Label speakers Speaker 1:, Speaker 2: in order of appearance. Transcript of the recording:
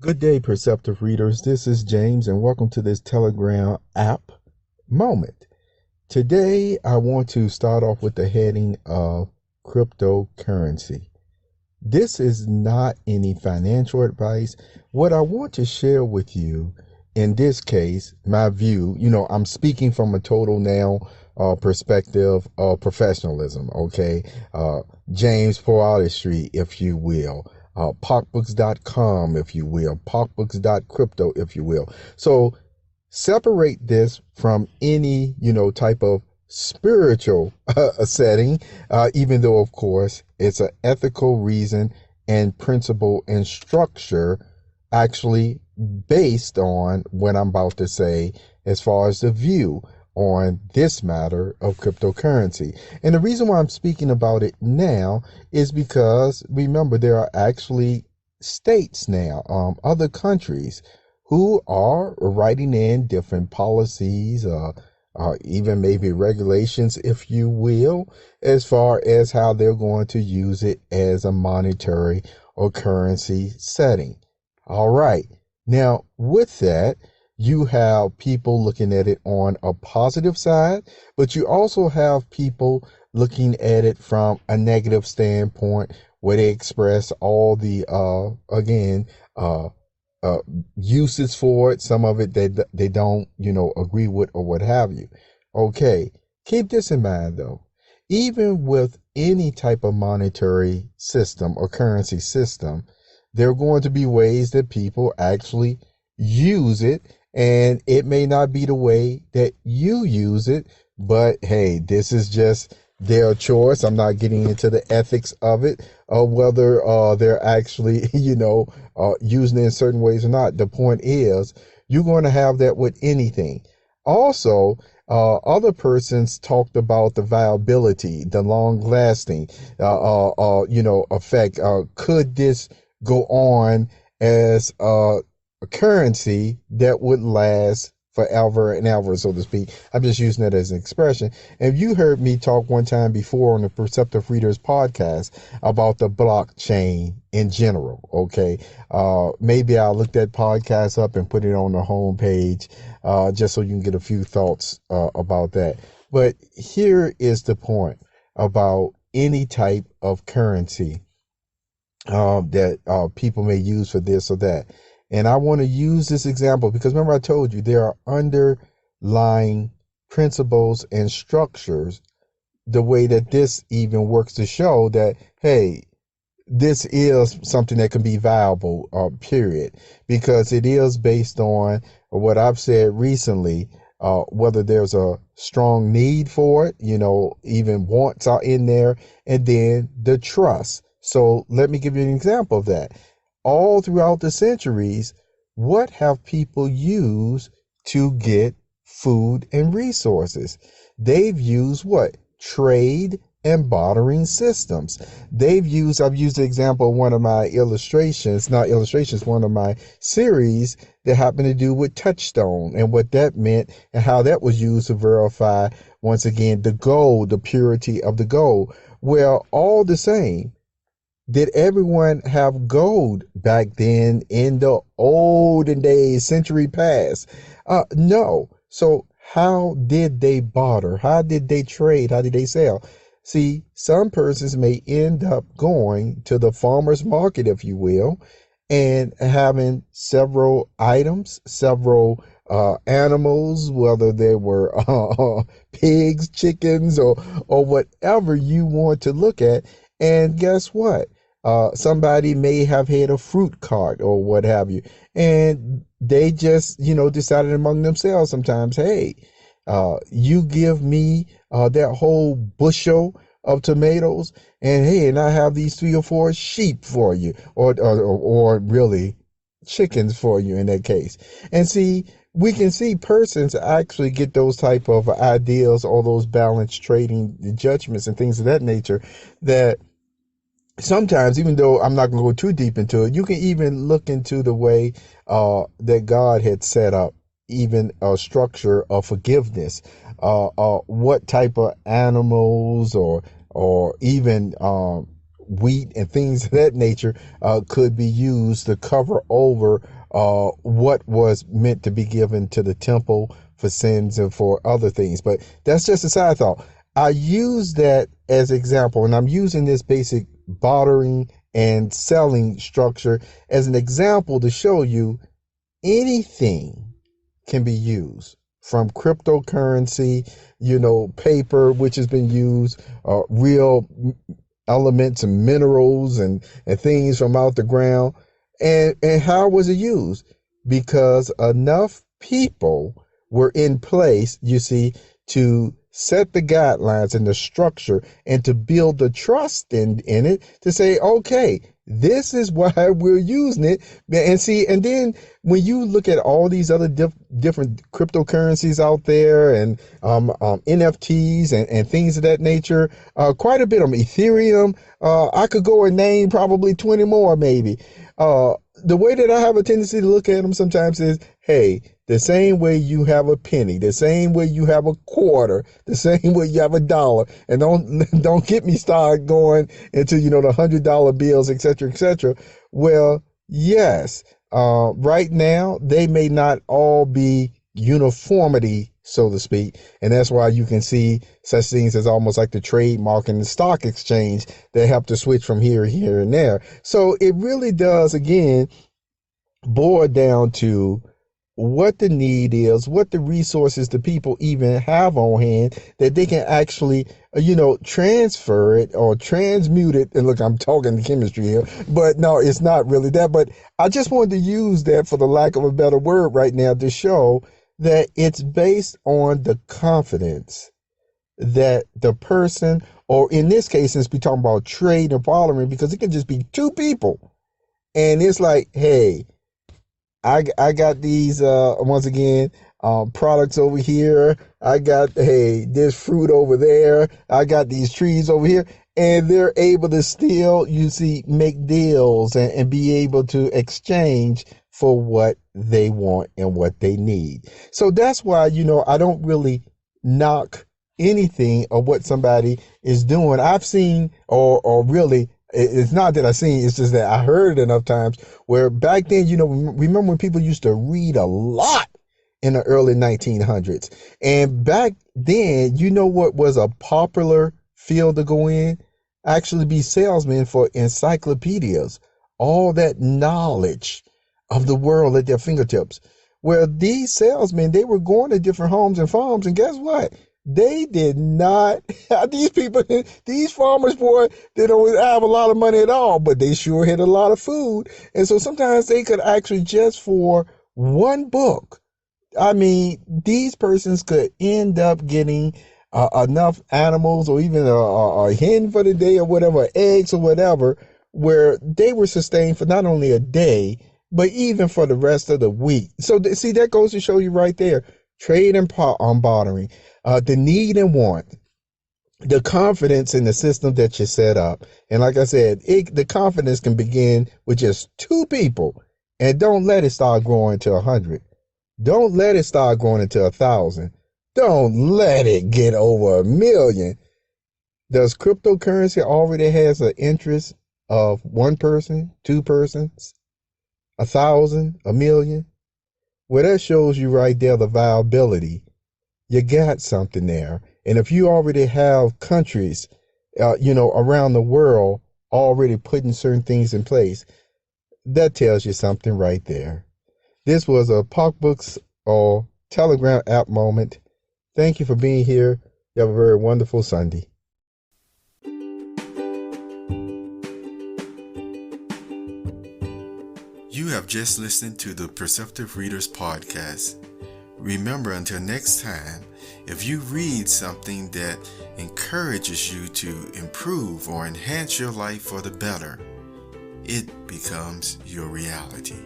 Speaker 1: Good day, perceptive readers. This is James, and welcome to this Telegram app moment. Today, I want to start off with the heading of cryptocurrency. This is not any financial advice. What I want to share with you, in this case, my view, I'm speaking from a total now perspective of professionalism, okay? James PoeArtistry, if you will. PocbooksCrypto, if you will. PocbooksCrypto, if you will. So separate this from any, type of spiritual setting, even though, of course, it's an ethical reason and principle and structure actually based on what I'm about to say as far as the view on this matter of cryptocurrency. And the reason why I'm speaking about it now is because remember, there are actually states now, other countries who are writing in different policies, even maybe regulations, if you will, as far as how they're going to use it as a monetary or currency setting. All right. Now, with that, you have people looking at it on a positive side, but you also have people looking at it from a negative standpoint where they express all the, again, uh, uh, uses for it. Some of it they don't, agree with or what have you. Okay. Keep this in mind though. Even with any type of monetary system or currency system, there are going to be ways that people actually use it, and it may not be the way that you use it, but hey, this is just their choice. I'm not getting into the ethics of it, or whether they're actually, using it in certain ways or not. The point is, you're going to have that with anything. Also, other persons talked about the viability, the long lasting, effect. Could this go on as a currency that would last forever and ever, so to speak? I'm just using that as an expression. And you heard me talk one time before on the Perceptive Readers podcast about the blockchain in general. Okay. Maybe I'll look that podcast up and put it on the homepage, just so you can get a few thoughts about that. But here is the point about any type of currency that people may use for this or that. And I want to use this example because remember, I told you there are underlying principles and structures, the way that this even works to show that, hey, this is something that can be viable, period, because it is based on what I've said recently, whether there's a strong need for it, even wants are in there, and then the trust. So let me give you an example of that. All throughout the centuries, what have people used to get food and resources? They've used what? Trade and bartering systems. I've used the example of one of my one of my series that happened to do with Touchstone and what that meant and how that was used to verify, once again, the gold, the purity of the gold. Well, all the same, did everyone have gold back then in the olden days, century past? No. So how did they barter? How did they trade? How did they sell? See, some persons may end up going to the farmer's market, if you will, and having several items, several animals, whether they were pigs, chickens, or whatever you want to look at. And guess what? Somebody may have had a fruit cart or what have you, and they just, decided among themselves sometimes, hey, you give me that whole bushel of tomatoes, and hey, and I have these 3 or 4 sheep for you, or really chickens for you in that case. And see, we can see persons actually get those type of ideas or those balanced trading judgments and things of that nature that sometimes, even though I'm not going to go too deep into it, you can even look into the way that God had set up even a structure of forgiveness. What type of animals or even wheat and things of that nature could be used to cover over what was meant to be given to the temple for sins and for other things. But that's just a side thought. I use that as example, and I'm using this basic bartering and selling structure as an example to show you anything can be used, from cryptocurrency, paper, which has been used, real elements and minerals and things from out the ground. And how was it used? Because enough people were in place, you see, to set the guidelines and the structure and to build the trust in it, to say, okay, this is why we're using it. And see, and then when you look at all these other different cryptocurrencies out there and NFTs and things of that nature, quite a bit of Ethereum, I could go and name probably 20 more maybe. The way that I have a tendency to look at them sometimes is, hey, the same way you have a penny, the same way you have a quarter, the same way you have a dollar, and don't get me started going into the $100 bills, etc., etc. Well, yes, right now they may not all be uniformity, so to speak, and that's why you can see such things as almost like the trademark and the stock exchange that help to switch from here, and there. So it really does, again, boil down to what the need is, what the resources the people even have on hand that they can actually, transfer it or transmute it. And look, I'm talking chemistry here, but no, it's not really that. But I just wanted to use that, for the lack of a better word right now, to show that it's based on the confidence that the person, or in this case, since we're talking about trade and bartering, because it can just be two people. And it's like, hey, I got these, once again, products over here. I got, hey, this fruit over there. I got these trees over here. And they're able to still, make deals and be able to exchange for what they want and what they need. So that's why, I don't really knock anything of what somebody is doing. I've seen, or really, it's not that I've seen, it's just that I heard enough times where back then, remember when people used to read a lot in the early 1900s? And back then, what was a popular field to go in? Actually be salesmen for encyclopedias, all that knowledge of the world at their fingertips. Where these salesmen, they were going to different homes and farms, and guess what? They did not, these farmers, boy, they don't have a lot of money at all, but they sure had a lot of food. And so sometimes they could actually, just for one book, these persons could end up getting enough animals, or even a hen for the day, or whatever, eggs or whatever, where they were sustained for not only a day, but even for the rest of the week. So see, that goes to show you right there, trade and bartering. The need and want, the confidence in the system that you set up. And like I said, the confidence can begin with just two people, and don't let it start growing to 100. Don't let it start growing into 1,000. Don't let it get over 1 million. Does cryptocurrency already has an interest of one person, two persons, 1,000, 1 million? Well, that shows you right there the viability. You got something there. And if you already have countries, around the world already putting certain things in place, that tells you something right there. This was a PocbooksCrypto or Telegram app moment. Thank you for being here. You have a very wonderful Sunday.
Speaker 2: You have just listened to the Perceptive Readers Podcast. Remember, until next time, if you read something that encourages you to improve or enhance your life for the better, it becomes your reality.